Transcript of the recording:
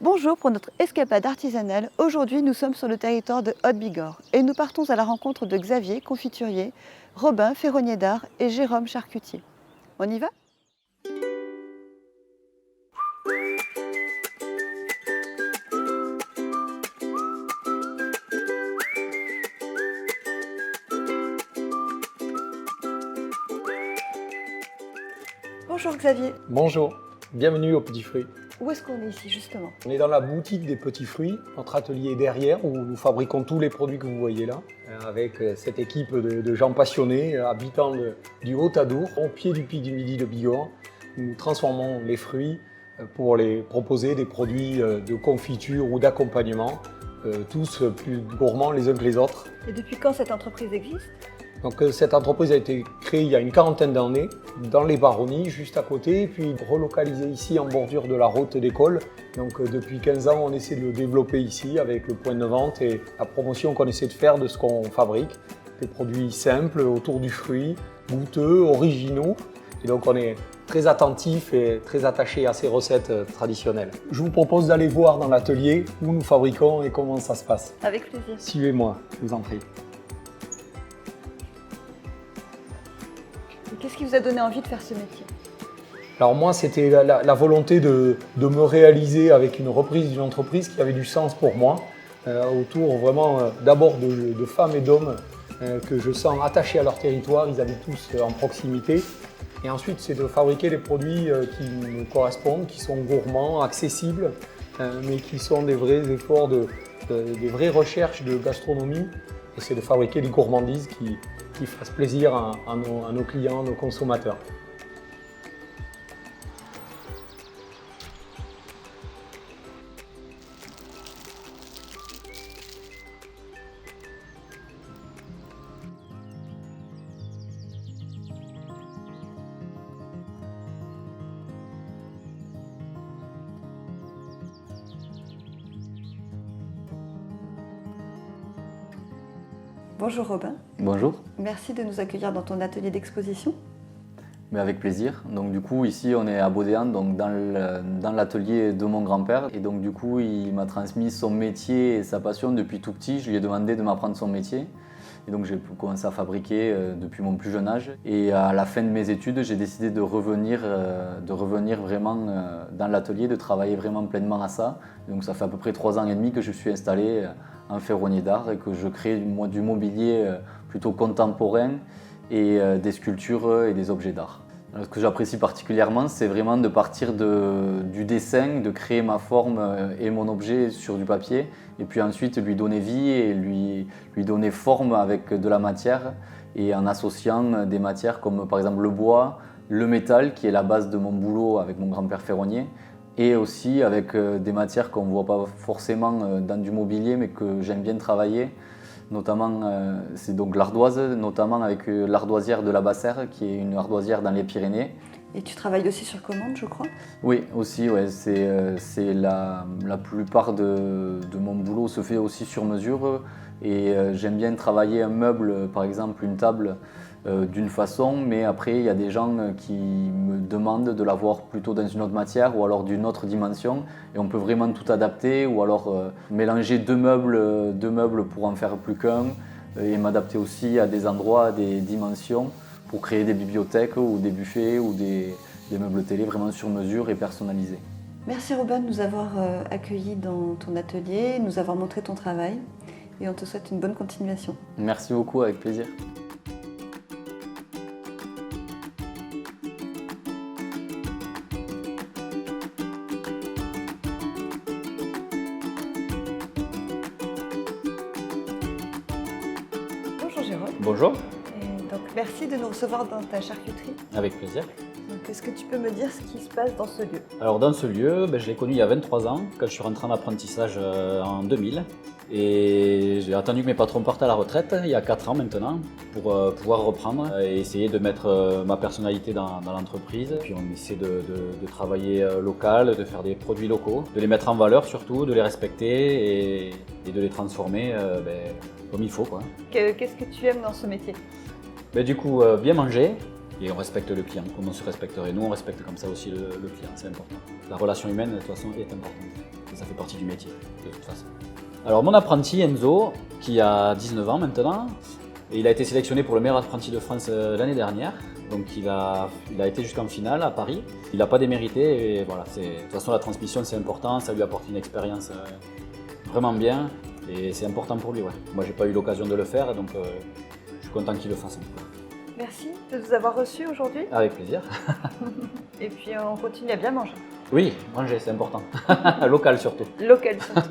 Bonjour pour notre escapade artisanale. Aujourd'hui, nous sommes sur le territoire de Haute-Bigorre et nous partons à la rencontre de Xavier, confiturier, Robin, ferronnier d'art et Jérôme, charcutier. On y va? Bonjour Xavier. Bonjour, bienvenue au Petit Fruit. Où est-ce qu'on est ici justement? On est dans la boutique des Petits Fruits, notre atelier est derrière où nous fabriquons tous les produits que vous voyez là, avec cette équipe de gens passionnés, habitants du Haut-Adour, au pied du pic du Midi de Bigorre. Nous transformons les fruits pour les proposer des produits de confiture ou d'accompagnement, tous plus gourmands les uns que les autres. Et depuis quand cette entreprise existe? Donc cette entreprise a été créée il y a une quarantaine d'années dans les Baronnies, juste à côté, puis relocalisée ici en bordure de la route d'école. Donc depuis 15 ans, on essaie de le développer ici avec le point de vente et la promotion qu'on essaie de faire de ce qu'on fabrique. Des produits simples, autour du fruit, goûteux, originaux. Et donc on est très attentif et très attaché à ces recettes traditionnelles. Je vous propose d'aller voir dans l'atelier où nous fabriquons et comment ça se passe. Avec plaisir. Suivez-moi, je vous en prie. Et qu'est-ce qui vous a donné envie de faire ce métier? Alors moi, c'était la volonté de me réaliser avec une reprise d'une entreprise qui avait du sens pour moi, autour vraiment d'abord de femmes et d'hommes que je sens attachés à leur territoire, ils habitent tous en proximité. Et ensuite, c'est de fabriquer des produits qui me correspondent, qui sont gourmands, accessibles, mais qui sont des vrais efforts, des vraies recherches de gastronomie. Et c'est de fabriquer des gourmandises qui fassent plaisir à nos clients, nos consommateurs. Bonjour Robin. Bonjour, Merci de nous accueillir dans ton atelier d'exposition. mais avec plaisir. Donc du coup ici on est à Baudéan, donc dans l'atelier de mon grand-père. Et donc du coup il m'a transmis son métier et sa passion depuis tout petit. Je lui ai demandé de m'apprendre son métier. Et donc j'ai commencé à fabriquer depuis mon plus jeune âge. Et à la fin de mes études, j'ai décidé de revenir vraiment dans l'atelier, de travailler vraiment pleinement à ça. Donc ça fait à peu près 3 ans et demi que je suis installé en ferronnier d'art et que je crée du mobilier plutôt contemporain et des sculptures et des objets d'art. Ce que j'apprécie particulièrement, c'est vraiment de partir du dessin, de créer ma forme et mon objet sur du papier, et puis ensuite lui donner vie et lui donner forme avec de la matière, et en associant des matières comme par exemple le bois, le métal, qui est la base de mon boulot avec mon grand-père ferronnier, et aussi avec des matières qu'on ne voit pas forcément dans du mobilier, mais que j'aime bien travailler. Notamment, c'est donc l'ardoise, notamment avec l'ardoisière de la Bassère, qui est une ardoisière dans les Pyrénées. Et tu travailles aussi sur commande, je crois? Oui, aussi, ouais, c'est la plupart de mon boulot se fait aussi sur mesure. Et j'aime bien travailler un meuble, par exemple une table, d'une façon, mais après il y a des gens qui me demandent de l'avoir plutôt dans une autre matière ou alors d'une autre dimension, et on peut vraiment tout adapter, ou alors mélanger deux meubles pour en faire plus qu'un, et m'adapter aussi à des endroits, à des dimensions, pour créer des bibliothèques ou des buffets ou des meubles télé vraiment sur mesure et personnalisés. Merci Robin de nous avoir accueillis dans ton atelier, de nous avoir montré ton travail, et on te souhaite une bonne continuation. Merci beaucoup, avec plaisir. Bonjour Jérôme. Bonjour, Et donc merci de nous recevoir dans ta charcuterie. avec plaisir. Donc, est-ce que tu peux me dire ce qui se passe dans ce lieu? Alors dans ce lieu, je l'ai connu il y a 23 ans, quand je suis rentré en apprentissage en 2000. Et j'ai attendu que mes patrons partent à la retraite, il y a 4 ans maintenant, pour pouvoir reprendre et essayer de mettre ma personnalité dans l'entreprise. Puis on essaie de travailler local, de faire des produits locaux, de les mettre en valeur surtout, de les respecter et de les transformer comme il faut, quoi. Qu'est-ce que tu aimes dans ce métier? Du coup, bien manger, Et on respecte le client, comme on se respecterait. Nous, on respecte comme ça aussi le client, c'est important. La relation humaine, de toute façon, est importante. Et ça fait partie du métier, de toute façon. Alors, mon apprenti Enzo, qui a 19 ans maintenant, et il a été sélectionné pour le meilleur apprenti de France l'année dernière. Donc, il a été jusqu'en finale à Paris. Il n'a pas démérité. Et voilà, de toute façon, la transmission, c'est important. Ça lui apporte une expérience vraiment bien. Et c'est important pour lui. Ouais. Moi, j'ai pas eu l'occasion de le faire, donc je suis content qu'il le fasse. Merci de nous avoir reçus aujourd'hui. Avec plaisir. Et puis on continue à bien manger. Oui, manger, c'est important. Local surtout. Local surtout.